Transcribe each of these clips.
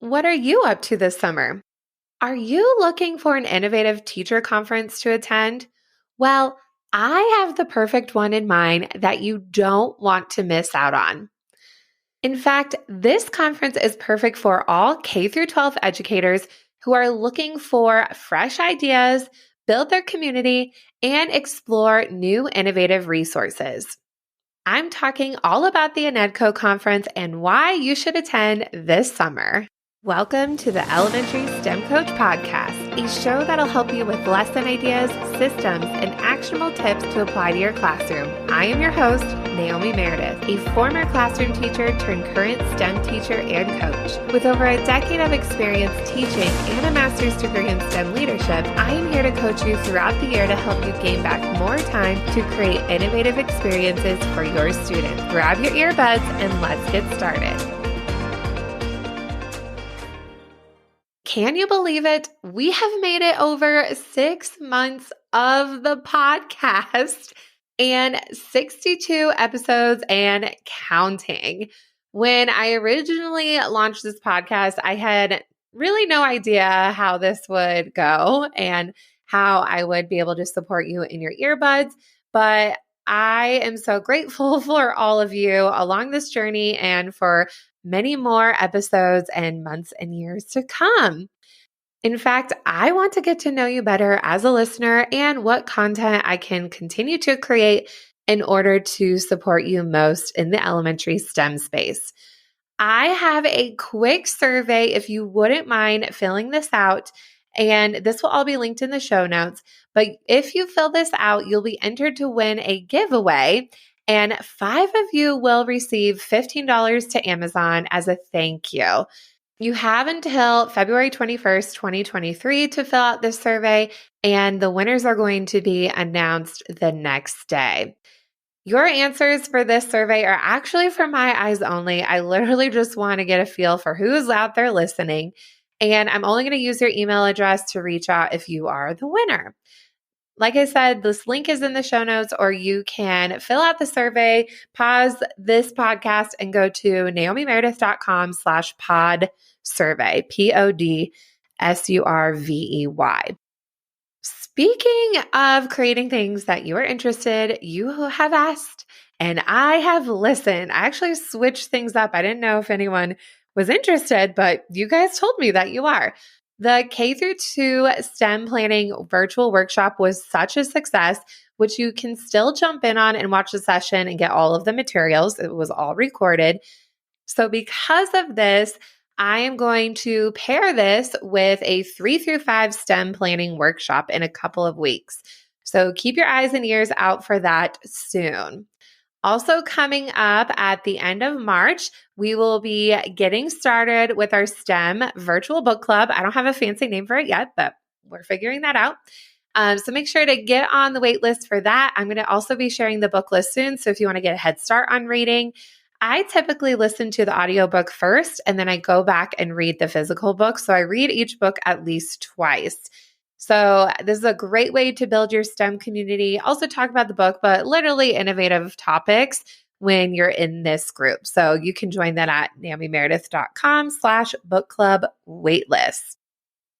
What are you up to this summer? Are you looking for an innovative teacher conference to attend? Well, I have the perfect one in mind that you don't want to miss out on. In fact, this conference is perfect for all K through 12 educators who are looking for fresh ideas, build their community, and explore new innovative resources. I'm talking all about the InnEdCO conference and why you should attend this summer. Welcome to the Elementary STEM Coach Podcast, a show that'll help you with lesson ideas, systems, and actionable tips to apply to your classroom. I am your host, Naomi Meredith, a former classroom teacher turned current STEM teacher and coach. With over a decade of experience teaching and a master's degree in STEM leadership, I am here to coach you throughout the year to help you gain back more time to create innovative experiences for your students. Grab your earbuds and let's get started. Can you believe it? We have made it over 6 months of the podcast and 62 episodes and counting. When I originally launched this podcast, I had really no idea how this would go and how I would be able to support you in your earbuds, but I am so grateful for all of you along this journey and for many more episodes and months and years to come. In fact, I want to get to know you better as a listener and what content I can continue to create in order to support you most in the elementary STEM space. I have a quick survey if you wouldn't mind filling this out, and this will all be linked in the show notes. But if you fill this out, you'll be entered to win a giveaway. And 5 of you will receive $15 to Amazon as a thank you. You have until February 21st, 2023 to fill out this survey, and the winners are going to be announced the next day. Your answers for this survey are actually for my eyes only. I literally just want to get a feel for who's out there listening, and I'm only going to use your email address to reach out if you are the winner. Like I said, this link is in the show notes, or you can fill out the survey, pause this podcast, and go to naomimeredith.com/pod survey, PODSURVEY. Speaking of creating things that you are interested, you have asked, and I have listened. I actually switched things up. I didn't know if anyone was interested, but you guys told me that you are. The K through 2 STEM planning virtual workshop was such a success, which you can still jump in on and watch the session and get all of the materials. It was all recorded. So because of this, I am going to pair this with a 3 through 5 STEM planning workshop in a couple of weeks. So keep your eyes and ears out for that soon. Also coming up at the end of March, we will be getting started with our STEM virtual book club. I don't have a fancy name for it yet, but we're figuring that out. So make sure to get on the wait list for that. I'm going to also be sharing the book list soon. So if you want to get a head start on reading, I typically listen to the audiobook first, and then I go back and read the physical book. So I read each book at least twice. So this is a great way to build your STEM community. Also talk about the book, but literally innovative topics when you're in this group. So you can join that at naomimeredith.com/book club waitlist.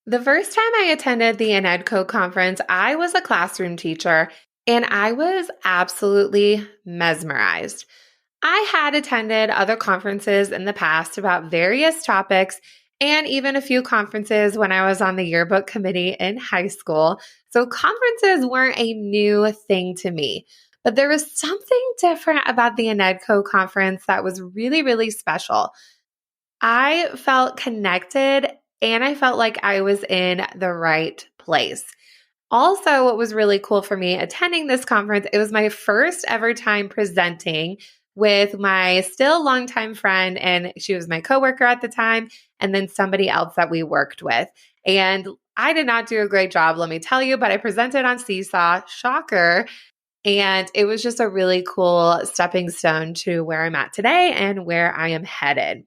The first time I attended the InnEdCO conference, I was a classroom teacher, and I was absolutely mesmerized. I had attended other conferences in the past about various topics, and even a few conferences when I was on the yearbook committee in high school. So conferences weren't a new thing to me, but there was something different about the InnEdCO conference that was really, really special. I felt connected, and I felt like I was in the right place. Also, what was really cool for me attending this conference, it was my first ever time presenting with my still longtime friend, and she was my coworker at the time, and then somebody else that we worked with. And I did not do a great job, let me tell you, but I presented on Seesaw, shocker, and it was just a really cool stepping stone to where I'm at today and where I am headed.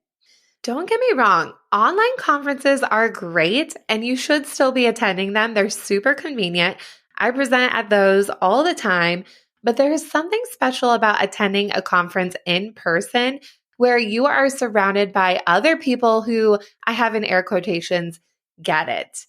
Don't get me wrong, online conferences are great, and you should still be attending them. They're super convenient. I present at those all the time. But there is something special about attending a conference in person where you are surrounded by other people who, I have in air quotations, get it.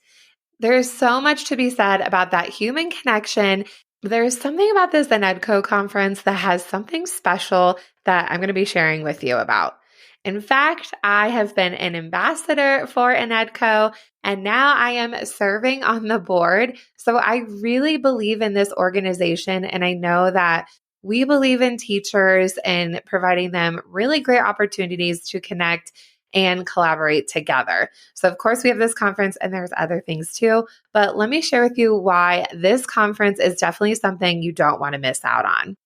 There's so much to be said about that human connection. There's something about this InnEdCO conference that has something special that I'm going to be sharing with you about. In fact, I have been an ambassador for InnEdCO, and now I am serving on the board. So I really believe in this organization, and I know that we believe in teachers and providing them really great opportunities to connect and collaborate together. So, of course, we have this conference and there's other things too, but let me share with you why this conference is definitely something you don't want to miss out on.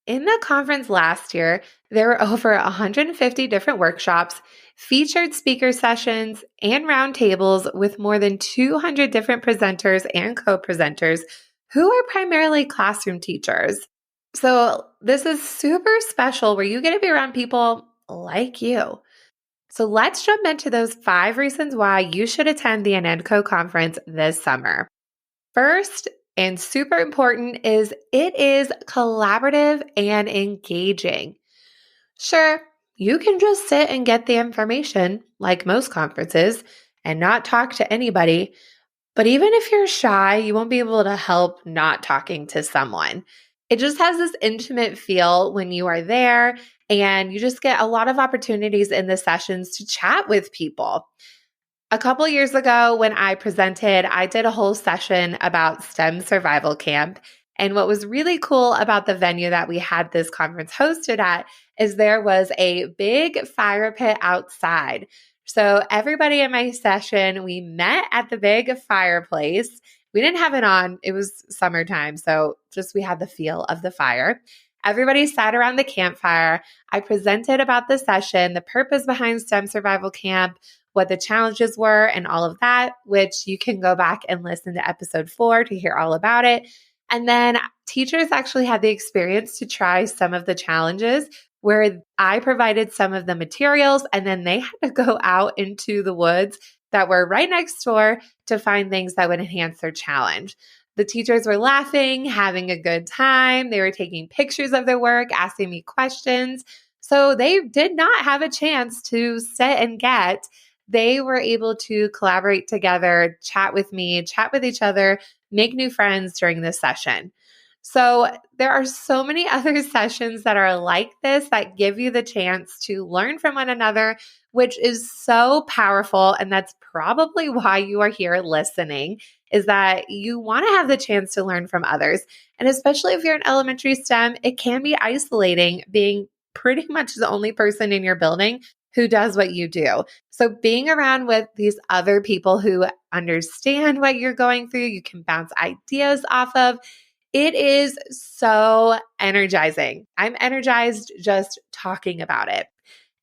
In the conference last year, there were over 150 different workshops, featured speaker sessions, and roundtables with more than 200 different presenters and co-presenters who are primarily classroom teachers. So this is super special where you get to be around people like you. So let's jump into those 5 reasons why you should attend the InnEdCO conference this summer. First, and super important, is it is collaborative and engaging. Sure, you can just sit and get the information, like most conferences, and not talk to anybody. But even if you're shy, you won't be able to help not talking to someone. It just has this intimate feel when you are there, and you just get a lot of opportunities in the sessions to chat with people. A couple years ago, when I presented, I did a whole session about STEM survival camp. And what was really cool about the venue that we had this conference hosted at is there was a big fire pit outside. So everybody in my session, we met at the big fireplace. We didn't have it on. It was summertime. So just we had the feel of the fire. Everybody sat around the campfire. I presented about the session, the purpose behind STEM survival camp, what the challenges were, and all of that, which you can go back and listen to episode 4 to hear all about it. And then teachers actually had the experience to try some of the challenges where I provided some of the materials, and then they had to go out into the woods that were right next door to find things that would enhance their challenge. The teachers were laughing, having a good time. They were taking pictures of their work, asking me questions. So they did not have a chance to sit and get. They were able to collaborate together, chat with me, chat with each other, make new friends during this session. So there are so many other sessions that are like this that give you the chance to learn from one another, which is so powerful. And that's probably why you are here listening, is that you want to have the chance to learn from others. And especially if you're in elementary STEM, it can be isolating being pretty much the only person in your building who does what you do. So being around with these other people who understand what you're going through, you can bounce ideas off of. It is so energizing. I'm energized just talking about it.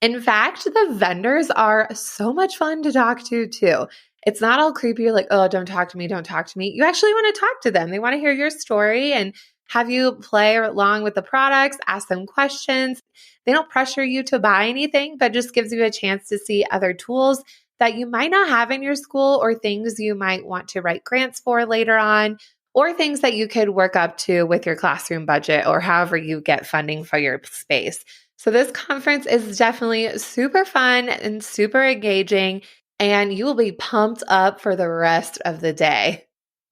In fact, the vendors are so much fun to talk to too. It's not all creepy. You're like, oh, don't talk to me. Don't talk to me. You actually want to talk to them. They want to hear your story and have you play along with the products, ask them questions. They don't pressure you to buy anything, but just gives you a chance to see other tools that you might not have in your school or things you might want to write grants for later on, or things that you could work up to with your classroom budget or however you get funding for your space. So this conference is definitely super fun and super engaging, and you will be pumped up for the rest of the day.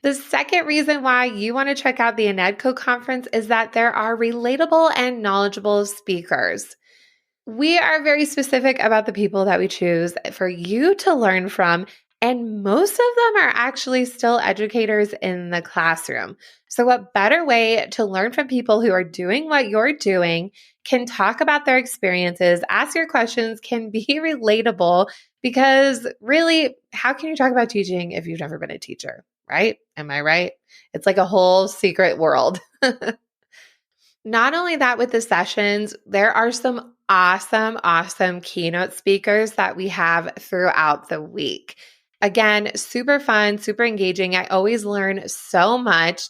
The second reason why you want to check out the InnEdCO conference is that there are relatable and knowledgeable speakers. We are very specific about the people that we choose for you to learn from, and most of them are actually still educators in the classroom. So what better way to learn from people who are doing what you're doing, can talk about their experiences, ask your questions, can be relatable, because really, how can you talk about teaching if you've never been a teacher, right? Am I right? It's like a whole secret world. Not only that, with the sessions, there are some awesome keynote speakers that we have throughout the week. Again, super fun, super engaging. I always learn so much.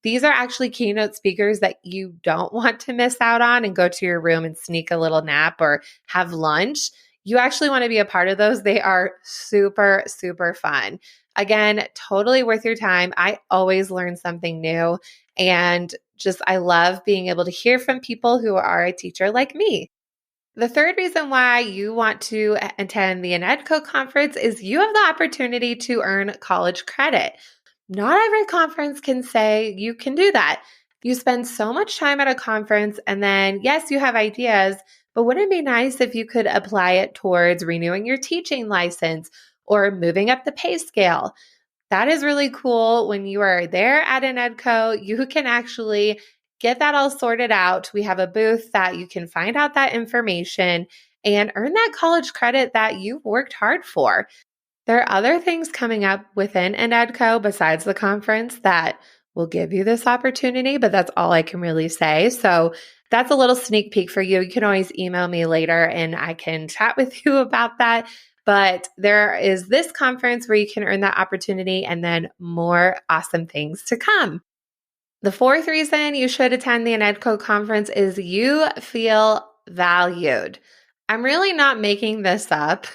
These are actually keynote speakers that you don't want to miss out on and go to your room and sneak a little nap or have lunch. You actually want to be a part of those. They are super fun. Again, totally worth your time. I always learn something new, and just I love being able to hear from people who are a teacher like me. The third reason why you want to attend the InnEdCO conference is you have the opportunity to earn college credit. Not every conference can say you can do that. You spend so much time at a conference, and then, yes, you have ideas, but wouldn't it be nice if you could apply it towards renewing your teaching license or moving up the pay scale? That is really cool. When you are there at InnEdCO, you can actually get that all sorted out. We have a booth that you can find out that information and earn that college credit that you worked hard for. There are other things coming up within InnEdCO besides the conference that will give you this opportunity, but that's all I can really say. So that's a little sneak peek for you. You can always email me later and I can chat with you about that. But there is this conference where you can earn that opportunity and then more awesome things to come. The fourth reason you should attend the InnEdCO conference is you feel valued. I'm really not making this up.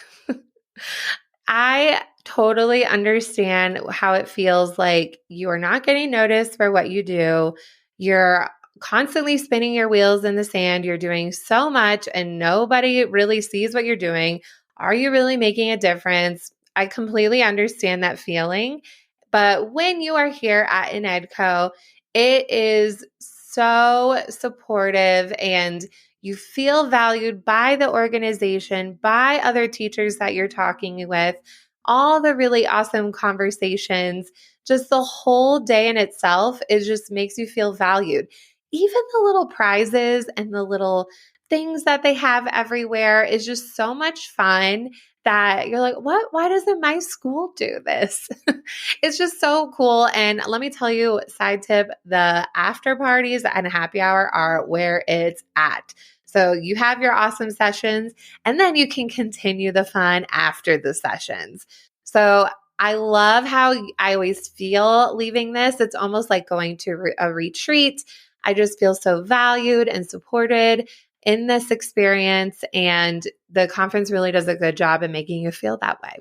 I totally understand how it feels like you are not getting noticed for what you do. You're constantly spinning your wheels in the sand. You're doing so much and nobody really sees what you're doing. Are you really making a difference? I completely understand that feeling. But when you are here at InnEdCO, it is so supportive and you feel valued by the organization, by other teachers that you're talking with, all the really awesome conversations. Just the whole day in itself, it just makes you feel valued. Even the little prizes and the little things that they have everywhere is just so much fun that you're like, what? Why doesn't my school do this? It's just so cool. And let me tell you, side tip, the after parties and happy hour are where it's at. So you have your awesome sessions and then you can continue the fun after the sessions. So I love how I always feel leaving this. It's almost like going to a retreat. I just feel so valued and supported in this experience. And the conference really does a good job in making you feel that way.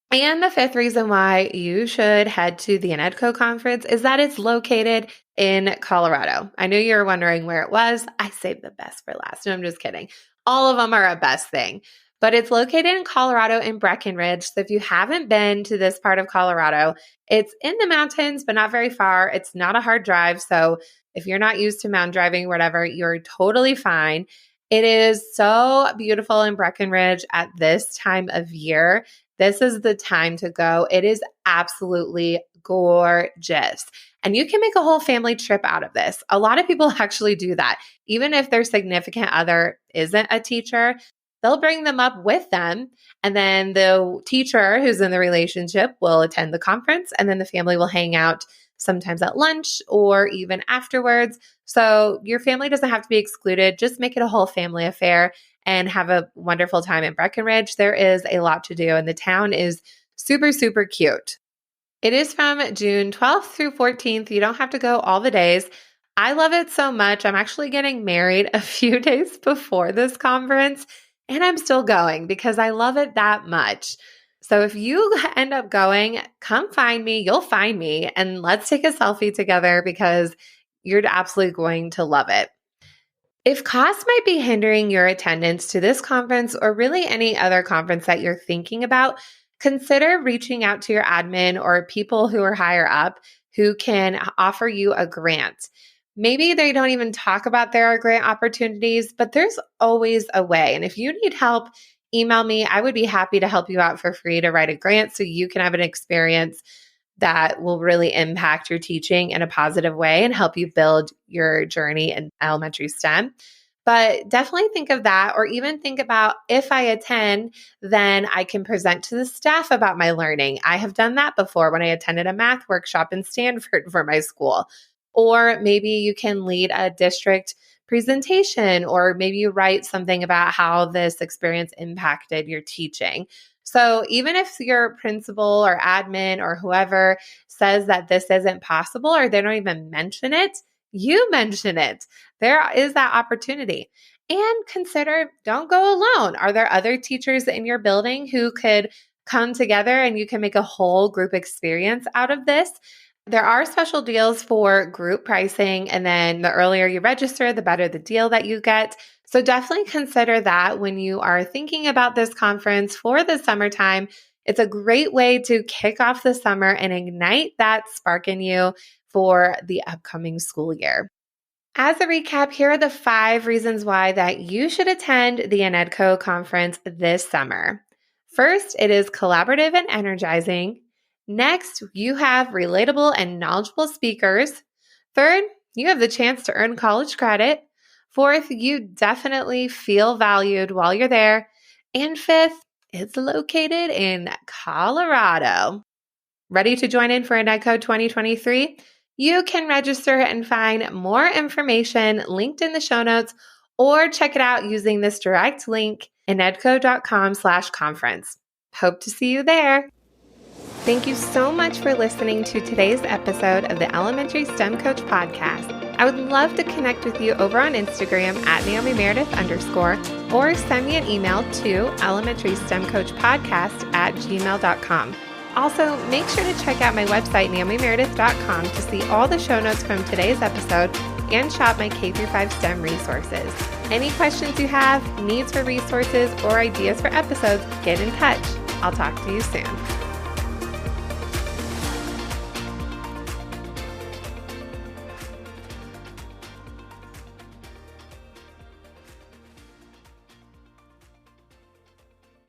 And the fifth reason why you should head to the InnEdCO conference is that it's located in Colorado. I knew you were wondering where it was. I saved the best for last. No, I'm just kidding. All of them are a best thing. But it's located in Colorado in Breckenridge. So if you haven't been to this part of Colorado, it's in the mountains, but not very far. It's not a hard drive. So if you're not used to mountain driving or whatever, you're totally fine. It is so beautiful in Breckenridge at this time of year. This is the time to go. It is absolutely gorgeous. And you can make a whole family trip out of this. A lot of people actually do that. Even if their significant other isn't a teacher, they'll bring them up with them. And then the teacher who's in the relationship will attend the conference, and then the family will hang out sometimes at lunch or even afterwards. So your family doesn't have to be excluded. Just make it a whole family affair and have a wonderful time in Breckenridge. There is a lot to do, and the town is super, super cute. It is from June 12th through 14th. You don't have to go all the days. I love it so much. I'm actually getting married a few days before this conference, and I'm still going because I love it that much. So if you end up going, come find me. You'll find me, and let's take a selfie together because you're absolutely going to love it. If costs might be hindering your attendance to this conference or really any other conference that you're thinking about, consider reaching out to your admin or people who are higher up who can offer you a grant. Maybe they don't even talk about their grant opportunities, but there's always a way. And if you need help, email me. I would be happy to help you out for free to write a grant so you can have an experience that will really impact your teaching in a positive way and help you build your journey in elementary STEM. But definitely think of that, or even think about if I attend, then I can present to the staff about my learning. I have done that before when I attended a math workshop in Stanford for my school. Or maybe you can lead a district presentation, or maybe you write something about how this experience impacted your teaching. So even if your principal or admin or whoever says that this isn't possible or they don't even mention it, you mention it. There is that opportunity. And consider, don't go alone. Are there other teachers in your building who could come together and you can make a whole group experience out of this? There are special deals for group pricing, and then the earlier you register, the better the deal that you get. So definitely consider that when you are thinking about this conference for the summertime. It's a great way to kick off the summer and ignite that spark in you for the upcoming school year. As a recap, here are the 5 reasons why that you should attend the InnEdCO conference this summer. First, it is collaborative and energizing. Next, you have relatable and knowledgeable speakers. Third, you have the chance to earn college credit. Fourth, you definitely feel valued while you're there. And fifth, it's located in Colorado. Ready to join in for InnEdCO 2023? You can register and find more information linked in the show notes or check it out using this direct link, innedco.com/conference. Hope to see you there. Thank you so much for listening to today's episode of the Elementary STEM Coach podcast. I would love to connect with you over on Instagram at NaomiMeredith_ or send me an email to elementarystemcoachpodcast@gmail.com. Also, make sure to check out my website, NaomiMeredith.com, to see all the show notes from today's episode and shop my K-5 STEM resources. Any questions you have, needs for resources, or ideas for episodes, get in touch. I'll talk to you soon.